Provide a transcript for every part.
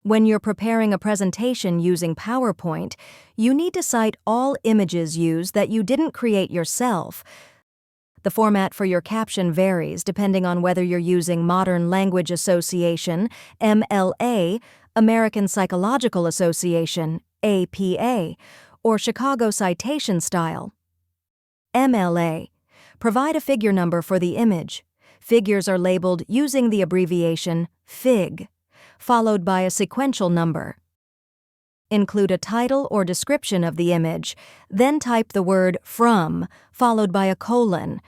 When you're preparing a presentation using PowerPoint, you need to cite all images used that you didn't create yourself. The format for your caption varies depending on whether you're using Modern Language Association, MLA, American Psychological Association, APA, or Chicago Citation style. MLA. Provide a figure number for the image. Figures are labeled using the abbreviation FIG, followed by a sequential number. Include a title or description of the image, then type the word from, followed by a colon.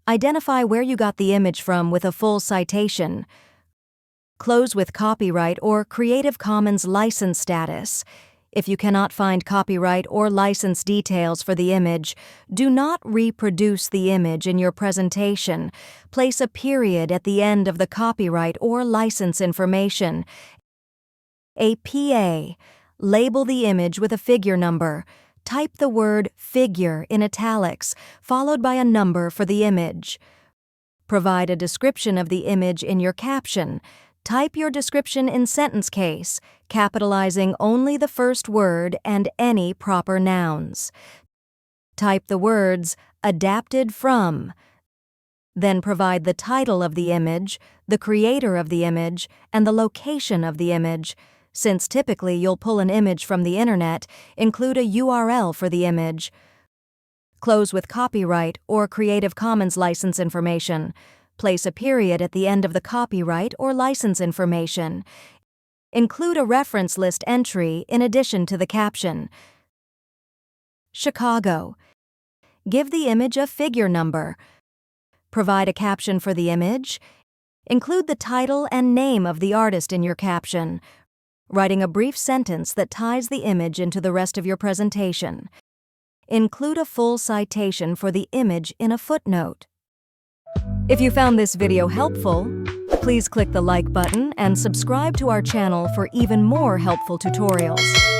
Identify where you got the image from with a full citation. Close with copyright or Creative Commons license status. If you cannot find copyright or license details for the image, do not reproduce the image in your presentation. Place a period at the end of the copyright or license information. APA. Label the image with a figure number. Type the word figure in italics, followed by a number for the image. Provide a description of the image in your caption. Type your description in sentence case, capitalizing only the first word and any proper nouns. Type the words adapted from. Then provide the title of the image, the creator of the image, and the location of the image. Since typically you'll pull an image from the internet, include a URL for the image. Close with copyright or Creative Commons license information. Place a period at the end of the copyright or license information. Include a reference list entry in addition to the caption. Chicago. Give the image a figure number. Provide a caption for the image. Include the title and name of the artist in your caption, writing a brief sentence that ties the image into the rest of your presentation. Include a full citation for the image in a footnote. If you found this video helpful, please click the like button and subscribe to our channel for even more helpful tutorials.